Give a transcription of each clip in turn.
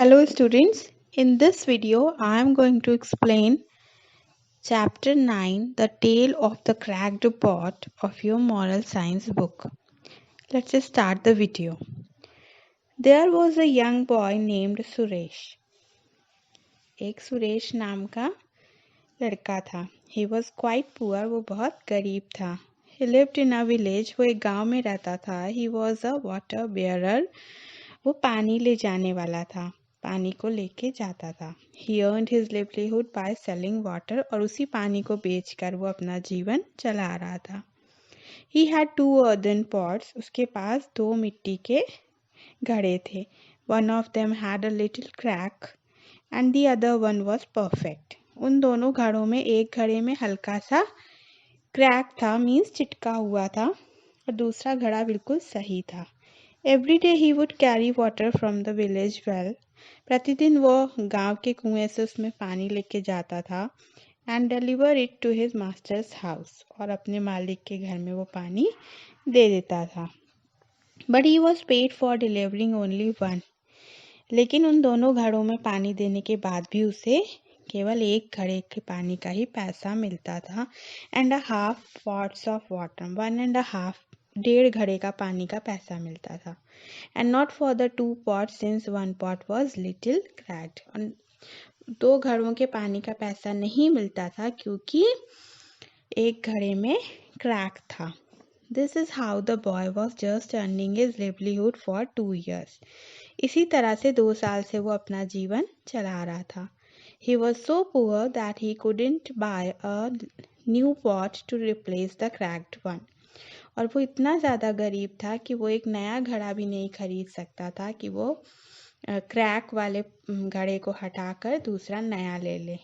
Hello students, in this video I am going to explain chapter 9, The Tale of the Cracked Pot of your moral science book. Let's just start the video. There was a young boy named Suresh. एक सुरेश नाम का लड़का था. He was quite poor, वो बहुत गरीब था. He lived in a village, वो एक गांव में रहता था. He was a water bearer, वो पानी ले जाने वाला था, पानी को लेके जाता था. He earned his livelihood by selling water और उसी पानी को बेचकर वो अपना जीवन चला रहा था. He had 2 earthen pots, उसके पास 2 मिट्टी के घड़े थे. One of them had a little crack and the other one was perfect. उन दोनों घड़ों में एक घड़े में हल्का सा क्रैक था, मीन्स चिटका हुआ था, और दूसरा घड़ा बिल्कुल सही था. Every day he would carry water from the village well. प्रतिदिन वो गांव के कुएं से उसमें पानी लेके जाता था. And deliver it to his master's house. और अपने मालिक के घर में वो पानी दे देता था. But he was paid for delivering only one. लेकिन उन दोनों घड़ों में पानी देने के बाद भी उसे केवल एक घड़े के पानी का ही पैसा मिलता था. And a half pots of water. 1.5 डेढ़ घड़े का पानी का पैसा मिलता था. And not for the 2 pots since one pot was little cracked. और 2 घड़ों के पानी का पैसा नहीं मिलता था क्योंकि एक घड़े में क्रैक था. This is how the boy was just earning his livelihood for 2 years. इसी तरह से 2 साल से वो अपना जीवन चला रहा था. He was so poor that he couldn't buy a new pot to replace the cracked one. और वो इतना ज़्यादा गरीब था कि वो एक नया घड़ा भी नहीं खरीद सकता था कि वो क्रैक वाले घड़े को हटाकर दूसरा नया ले ले,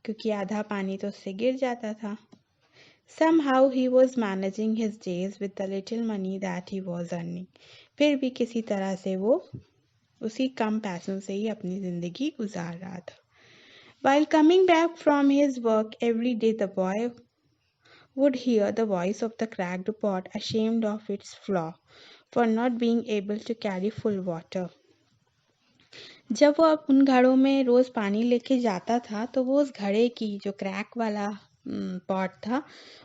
क्योंकि आधा पानी तो उससे गिर जाता था. Somehow he was managing his days with the little money that he was earning. फिर भी किसी तरह से वो उसी कम पैसों से ही अपनी ज़िंदगी गुजार रहा था. While coming back from his work every day, the boy would hear the voice of the cracked pot, ashamed of its flaw, for not being able to carry full water. जब वो उन घड़ों में रोज़ पानी लेके जाता था तो वो उस घड़े की जो क्रैक वाला पॉट था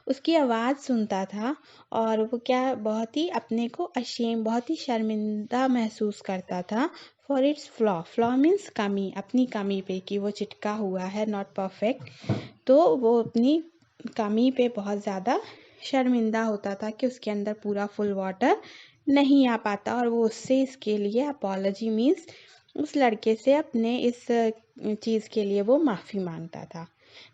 उसकी आवाज़ सुनता था, और वो क्या बहुत ही अपने को बहुत ही शर्मिंदा महसूस करता था. फॉर इट्स फ्लॉ मीन्स कमी, अपनी कमी पे कि वो चिटका हुआ है, नॉट परफेक्ट. तो वो अपनी कमी पे बहुत ज़्यादा शर्मिंदा होता था कि उसके अंदर पूरा फुल वाटर नहीं आ पाता, और वो उससे इसके लिए अपॉलॉजी मीन्स उस लड़के से अपने इस चीज़ के लिए वो माफ़ी मांगता था.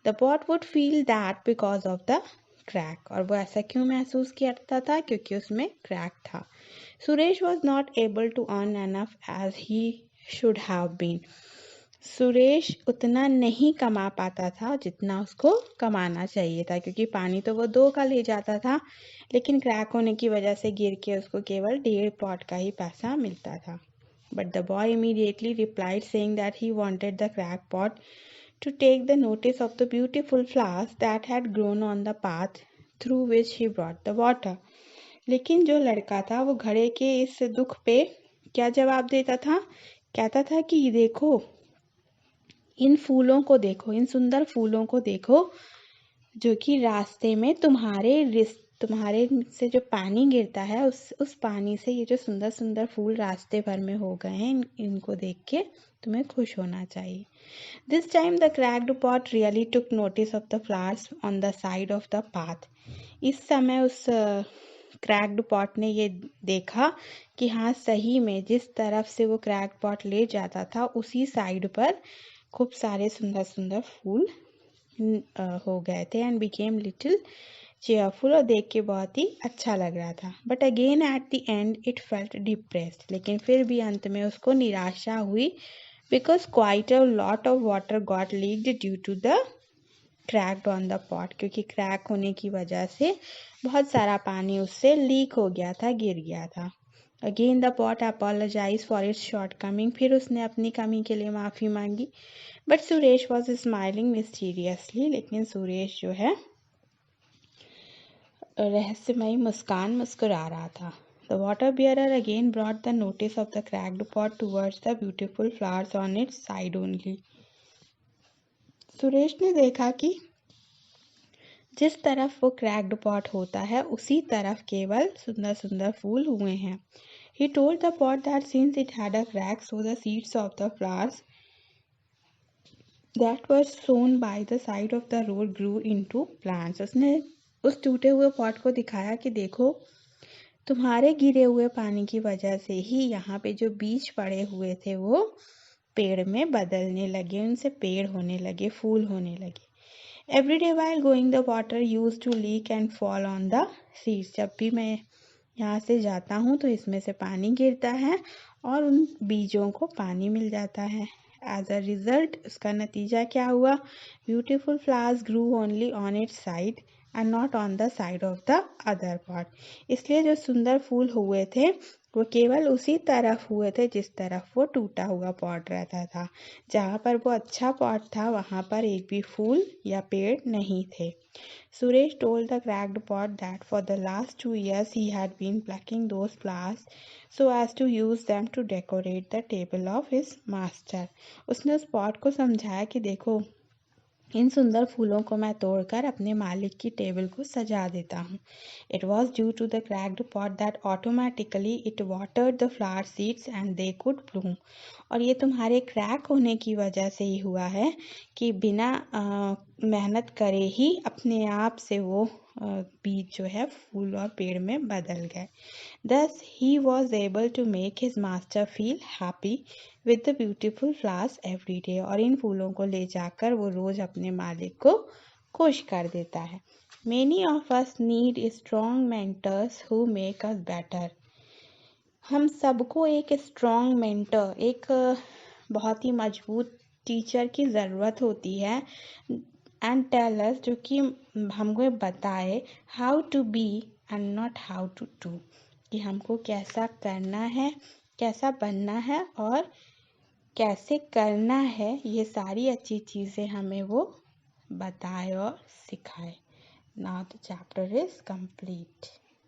The pot would feel that because of the crack. और वो ऐसा क्यों महसूस करता था? क्योंकि उसमें क्रैक था. Suresh was not able to earn enough as he should have been. Suresh उतना नहीं कमा पाता था जितना उसको कमाना चाहिए था, क्योंकि पानी तो वो 2 का ले जाता था, लेकिन क्रैक होने की वजह से गिर के उसको केवल 1.5 पॉट का ही पैसा मिलता था. But the boy immediately replied, saying that he wanted the cracked pot to take the notice of the beautiful flowers that had grown on the path through which he brought the water. लेकिन जो लड़का था वो घड़े के इस दुख पे क्या जवाब देता था? कहता था कि देखो, इन फूलों को देखो, इन सुंदर फूलों को देखो जो कि रास्ते में तुम्हारे से जो पानी गिरता है उस पानी से ये जो सुंदर सुंदर फूल रास्ते भर में हो गए हैं, इनको देख के तुम्हें खुश होना चाहिए. This time the cracked pot really took notice of the flowers on the side of the path. इस समय उस क्रैक्ड पॉट ने ये देखा कि हाँ, सही में जिस तरफ से वो क्रैक्ड पॉट ले जाता था उसी साइड पर खूब सारे सुंदर सुंदर फूल हो गए थे. एंड बिकेम लिटिल चेयरफुल, और देख के बहुत ही अच्छा लग रहा था. But again at the end it felt depressed. लेकिन फिर भी अंत में उसको निराशा हुई, because quite a lot of water got leaked due to the cracked on the pot. क्योंकि क्रैक होने की वजह से बहुत सारा पानी उससे लीक हो गया था, गिर गया था. Again the pot apologise for its shortcoming. फिर उसने अपनी कमी के लिए माफ़ी मांगी. But Suresh was smiling mysteriously. लेकिन सुरेश जो है रहस्यमयी मुस्कान मुस्कुरा रहा था. The water bearer again brought the notice of the cracked pot towards the beautiful flowers on its side only. Suresh ने देखा कि जिस तरफ वो क्रैक्ड पॉट होता है उसी तरफ केवल सुंदर सुंदर फूल हुए हैं. He told the pot that since it had a crack, so the seeds of the flowers that were sown by the side of the road grew into plants. उसने उस टूटे हुए पॉट को दिखाया कि देखो, तुम्हारे गिरे हुए पानी की वजह से ही यहाँ पे जो बीज पड़े हुए थे वो पेड़ में बदलने लगे, उनसे पेड़ होने लगे, फूल होने लगे. Every day while going the water used to leak and fall on the seeds. जब भी मैं यहाँ से जाता हूँ तो इसमें से पानी गिरता है और उन बीजों को पानी मिल जाता है. As a result, उसका नतीजा क्या हुआ? Beautiful flowers grew only on its side and not on the side of the other pot. इसलिए जो सुंदर फूल हुए थे वो केवल उसी तरफ हुए थे जिस तरफ वो टूटा हुआ पॉट रहता था. जहाँ पर वो अच्छा पॉट था वहाँ पर एक भी फूल या पेड़ नहीं थे. Suresh told the cracked pot that for the last 2 years he had been plucking those flowers so as to use them to decorate the table of his master. उसने उस पॉट को समझाया कि देखो, इन सुंदर फूलों को मैं तोड़कर अपने मालिक की टेबल को सजा देता हूँ. It was due to the cracked pot that automatically it watered the flower seeds and they could bloom. और ये तुम्हारे क्रैक होने की वजह से ही हुआ है कि बिना मेहनत करे ही अपने आप से वो बीज जो है फूल और पेड़ में बदल गए. Thus he was able to make his master feel happy with the beautiful flowers every day. और इन फूलों को ले जाकर वो रोज अपने मालिक को खुश कर देता है. Many of us need strong mentors who make us better. हम सबको एक स्ट्रॉन्ग मेंटर, एक बहुत ही मजबूत टीचर की ज़रूरत होती है. एंड टेल अस, जो कि हमको बताए how to be and not how to do, कि हमको कैसा करना है, कैसा बनना है और कैसे करना है. ये सारी अच्छी चीज़ें हमें वो बताए और सिखाए. Now the chapter is complete.